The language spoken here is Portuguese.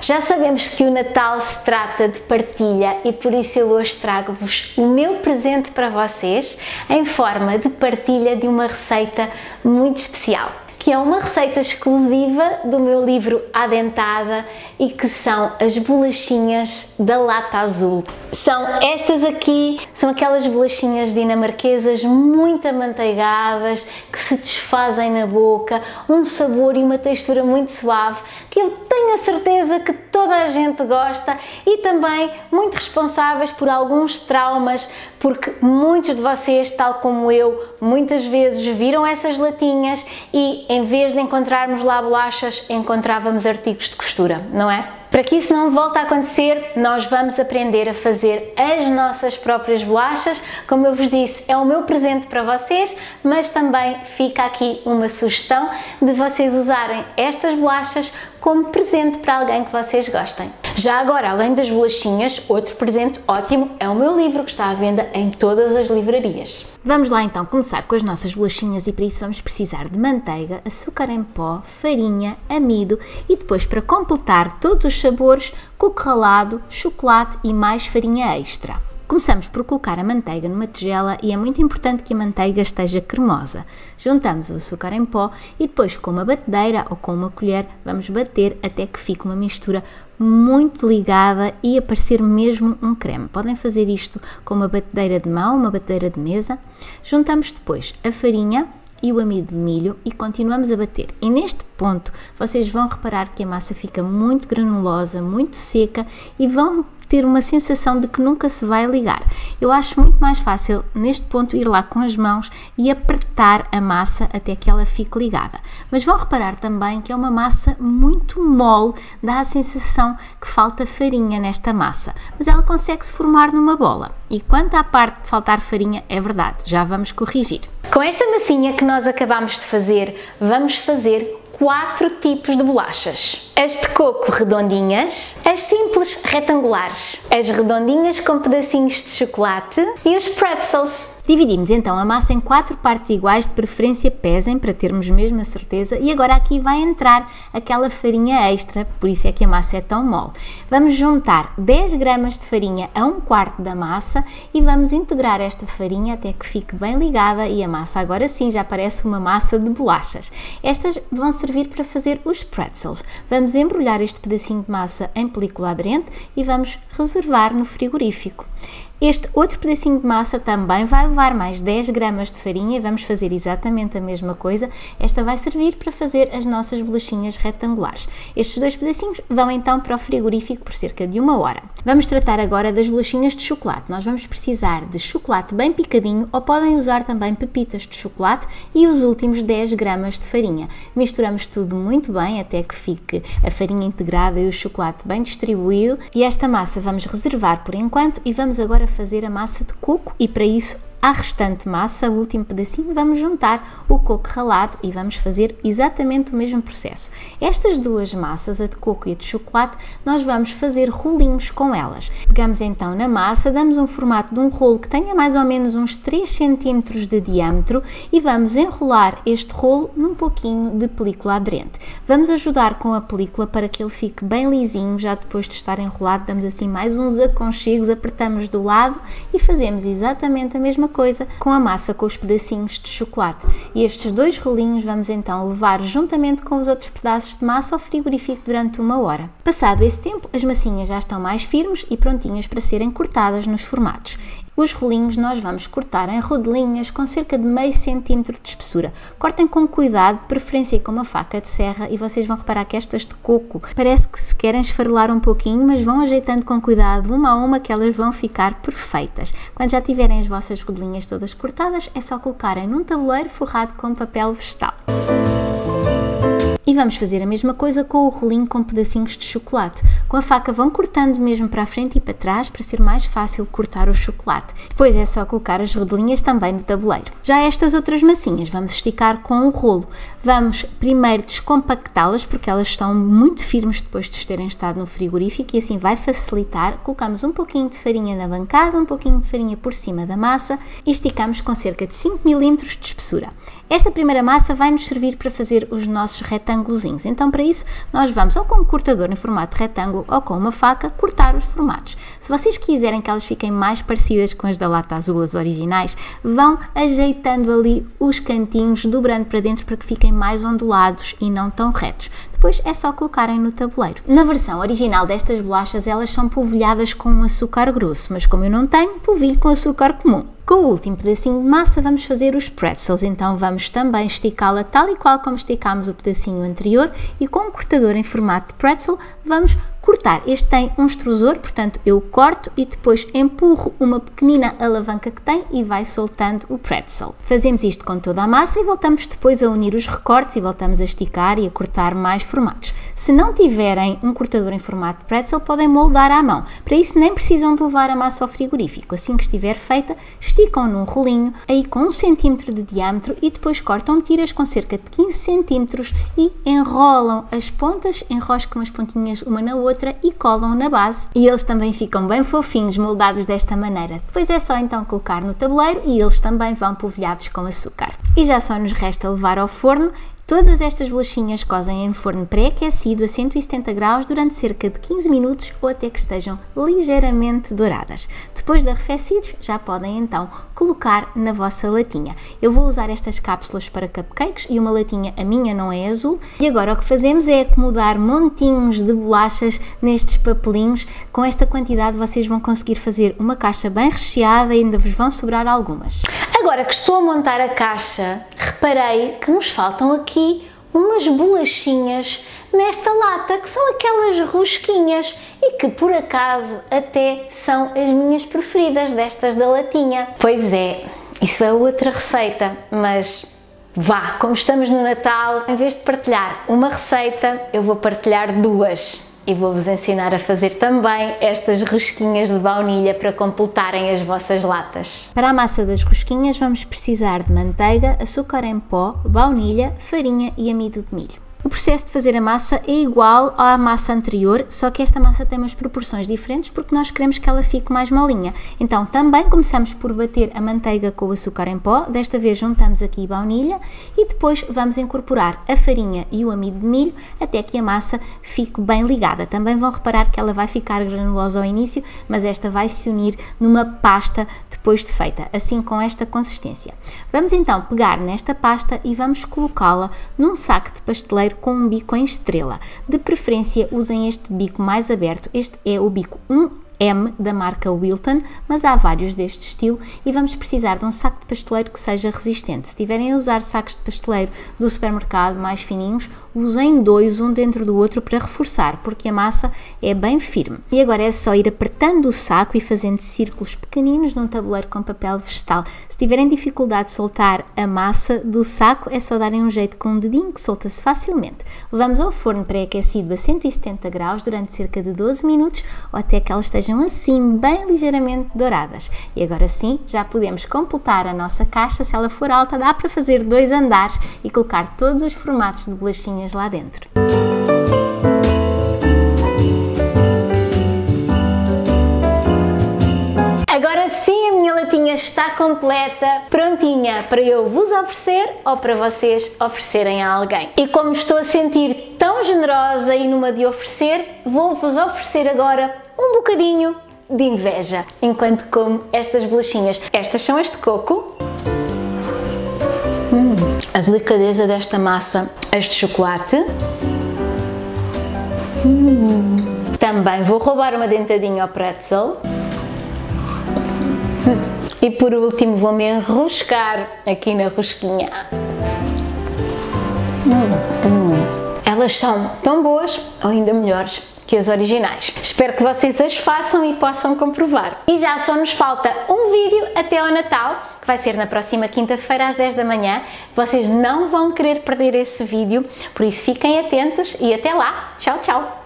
Já sabemos que o Natal se trata de partilha e por isso eu hoje trago-vos o meu presente para vocês em forma de partilha de uma receita muito especial, que é uma receita exclusiva do meu livro A Dentada e que são as bolachinhas da lata azul. São estas aqui, são aquelas bolachinhas dinamarquesas muito amanteigadas, que se desfazem na boca, um sabor e uma textura muito suave, que eu tenho a certeza que toda a gente gosta e também muito responsáveis por alguns traumas, porque muitos de vocês, tal como eu, muitas vezes viram essas latinhas e em vez de encontrarmos lá bolachas, encontrávamos artigos de costura, não é? Para que isso não volte a acontecer, nós vamos aprender a fazer as nossas próprias bolachas. Como eu vos disse, é o meu presente para vocês, mas também fica aqui uma sugestão de vocês usarem estas bolachas como presente para alguém que vocês gostem. Já agora, além das bolachinhas, outro presente ótimo é o meu livro, que está à venda em todas as livrarias. Vamos lá então começar com as nossas bolachinhas e para isso vamos precisar de manteiga, açúcar em pó, farinha, amido e depois, para completar todos os sabores, coco ralado, chocolate e mais farinha extra. Começamos por colocar a manteiga numa tigela e é muito importante que a manteiga esteja cremosa. Juntamos o açúcar em pó e depois, com uma batedeira ou com uma colher, vamos bater até que fique uma mistura muito ligada e aparecer mesmo um creme. Podem fazer isto com uma batedeira de mão, uma batedeira de mesa. Juntamos depois a farinha e o amido de milho e continuamos a bater. E neste ponto vocês vão reparar que a massa fica muito granulosa, muito seca e vão ter uma sensação de que nunca se vai ligar. Eu acho muito mais fácil neste ponto ir lá com as mãos e apertar a massa até que ela fique ligada. Mas vão reparar também que é uma massa muito mole, dá a sensação que falta farinha nesta massa, mas ela consegue-se formar numa bola. E quanto à parte de faltar farinha, é verdade, já vamos corrigir. Com esta massinha que nós acabamos de fazer, vamos fazer 4 tipos de bolachas. As de coco redondinhas, as simples retangulares, as redondinhas com pedacinhos de chocolate e os pretzels. Dividimos então a massa em 4 partes iguais, de preferência pesem para termos mesmo a certeza, e agora aqui vai entrar aquela farinha extra, por isso é que a massa é tão mole. Vamos juntar 10 gramas de farinha a 1/4 da massa e vamos integrar esta farinha até que fique bem ligada e a massa agora sim já parece uma massa de bolachas. Estas vão servir para fazer os pretzels. Vamos embrulhar este pedacinho de massa em película aderente e vamos reservar no frigorífico. Este outro pedacinho de massa também vai levar mais 10 gramas de farinha e vamos fazer exatamente a mesma coisa. Esta vai servir para fazer as nossas bolachinhas retangulares. Estes 2 pedacinhos vão então para o frigorífico por cerca de 1 hora. Vamos tratar agora das bolachinhas de chocolate. Nós vamos precisar de chocolate bem picadinho ou podem usar também pepitas de chocolate e os últimos 10 gramas de farinha. Misturamos tudo muito bem até que fique a farinha integrada e o chocolate bem distribuído e esta massa vamos reservar por enquanto e vamos agora fazer a massa de coco e para isso à restante massa, o último pedacinho, vamos juntar o coco ralado e vamos fazer exatamente o mesmo processo. Estas 2 massas, a de coco e a de chocolate, nós vamos fazer rolinhos com elas. Pegamos então na massa, damos um formato de um rolo que tenha mais ou menos uns 3 cm de diâmetro e vamos enrolar este rolo num pouquinho de película aderente. Vamos ajudar com a película para que ele fique bem lisinho, já depois de estar enrolado, damos assim mais uns aconchegos, apertamos do lado e fazemos exatamente a mesma coisa com a massa com os pedacinhos de chocolate. E estes 2 rolinhos vamos então levar juntamente com os outros pedaços de massa ao frigorífico durante 1 hora. Passado esse tempo, as massinhas já estão mais firmes e prontinhas para serem cortadas nos formatos. Os rolinhos nós vamos cortar em rodelinhas com cerca de meio centímetro de espessura. Cortem com cuidado, de preferência com uma faca de serra, e vocês vão reparar que estas de coco parece que se querem esfarelar um pouquinho, mas vão ajeitando com cuidado uma a uma que elas vão ficar perfeitas. Quando já tiverem as vossas rodelinhas todas cortadas, é só colocarem num tabuleiro forrado com papel vegetal. E vamos fazer a mesma coisa com o rolinho com pedacinhos de chocolate. Com a faca vão cortando mesmo para a frente e para trás para ser mais fácil cortar o chocolate. Depois é só colocar as rodelinhas também no tabuleiro. Já estas outras massinhas vamos esticar com o rolo. Vamos primeiro descompactá-las porque elas estão muito firmes depois de terem estado no frigorífico e assim vai facilitar. Colocamos um pouquinho de farinha na bancada, um pouquinho de farinha por cima da massa e esticamos com cerca de 5 mm de espessura. Esta primeira massa vai nos servir para fazer os nossos retângulozinhos, então para isso nós vamos ou com um cortador em formato de retângulo ou com uma faca cortar os formatos. Se vocês quiserem que elas fiquem mais parecidas com as da lata azul, as originais, vão ajeitando ali os cantinhos, dobrando para dentro para que fiquem mais ondulados e não tão retos. Depois é só colocarem no tabuleiro. Na versão original destas bolachas elas são polvilhadas com um açúcar grosso, mas como eu não tenho, polvilho com açúcar comum. Com o último pedacinho de massa vamos fazer os pretzels, então vamos também esticá-la tal e qual como esticámos o pedacinho anterior e com um cortador em formato de pretzel vamos cortar. Este tem um extrusor, portanto eu corto e depois empurro uma pequenina alavanca que tem e vai soltando o pretzel. Fazemos isto com toda a massa e voltamos depois a unir os recortes e voltamos a esticar e a cortar mais formatos. Se não tiverem um cortador em formato de pretzel, podem moldar à mão. Para isso nem precisam de levar a massa ao frigorífico. Assim que estiver feita, esticam num rolinho, aí com 1 cm de diâmetro e depois cortam tiras com cerca de 15 cm e enrolam as pontas, enroscam as pontinhas uma na outra e colam na base e eles também ficam bem fofinhos moldados desta maneira. Depois é só então colocar no tabuleiro e eles também vão polvilhados com açúcar. E já só nos resta levar ao forno. Todas estas bolachinhas cozem em forno pré-aquecido a 170 graus durante cerca de 15 minutos ou até que estejam ligeiramente douradas. Depois de arrefecidos, já podem então colocar na vossa latinha. Eu vou usar estas cápsulas para cupcakes e uma latinha, a minha não é azul. E agora o que fazemos é acomodar montinhos de bolachas nestes papelinhos. Com esta quantidade vocês vão conseguir fazer uma caixa bem recheada e ainda vos vão sobrar algumas. Agora que estou a montar a caixa, reparei que nos faltam aqui umas bolachinhas nesta lata, que são aquelas rosquinhas e que por acaso até são as minhas preferidas destas da latinha. Pois é, isso é outra receita, mas vá, como estamos no Natal, em vez de partilhar uma receita, eu vou partilhar duas. E vou-vos ensinar a fazer também estas rosquinhas de baunilha para completarem as vossas latas. Para a massa das rosquinhas vamos precisar de manteiga, açúcar em pó, baunilha, farinha e amido de milho. O processo de fazer a massa é igual à massa anterior, só que esta massa tem umas proporções diferentes porque nós queremos que ela fique mais molinha. Então também começamos por bater a manteiga com o açúcar em pó, desta vez juntamos aqui baunilha e depois vamos incorporar a farinha e o amido de milho até que a massa fique bem ligada. Também vão reparar que ela vai ficar granulosa ao início, mas esta vai se unir numa pasta depois de feita, assim com esta consistência. Vamos então pegar nesta pasta e vamos colocá-la num saco de pasteleiro com um bico em estrela. De preferência usem este bico mais aberto, este é o bico 1M da marca Wilton, mas há vários deste estilo e vamos precisar de um saco de pasteleiro que seja resistente. Se estiverem a usar sacos de pasteleiro do supermercado mais fininhos, usem dois, um dentro do outro para reforçar, porque a massa é bem firme. E agora é só ir apertando o saco e fazendo círculos pequeninos num tabuleiro com papel vegetal. Se tiverem dificuldade de soltar a massa do saco, é só darem um jeito com um dedinho que solta-se facilmente. Levamos ao forno pré-aquecido a 170 graus durante cerca de 12 minutos ou até que elas estejam assim bem ligeiramente douradas. E agora sim, já podemos completar a nossa caixa. Se ela for alta, dá para fazer 2 andares e colocar todos os formatos de bolachinhas lá dentro. Agora sim a minha latinha está completa, prontinha para eu vos oferecer ou para vocês oferecerem a alguém. E como estou a sentir tão generosa e numa de oferecer, vou-vos oferecer agora um bocadinho de inveja enquanto como estas bolachinhas. Estas são as de coco. A delicadeza desta massa, as de chocolate. Também vou roubar uma dentadinha ao pretzel. E por último vou-me enroscar aqui na rosquinha. Elas são tão boas ou ainda melhores que as originais. Espero que vocês as façam e possam comprovar. E já só nos falta um vídeo até ao Natal, que vai ser na próxima quinta-feira às 10 da manhã. Vocês não vão querer perder esse vídeo, por isso fiquem atentos e até lá. Tchau, tchau!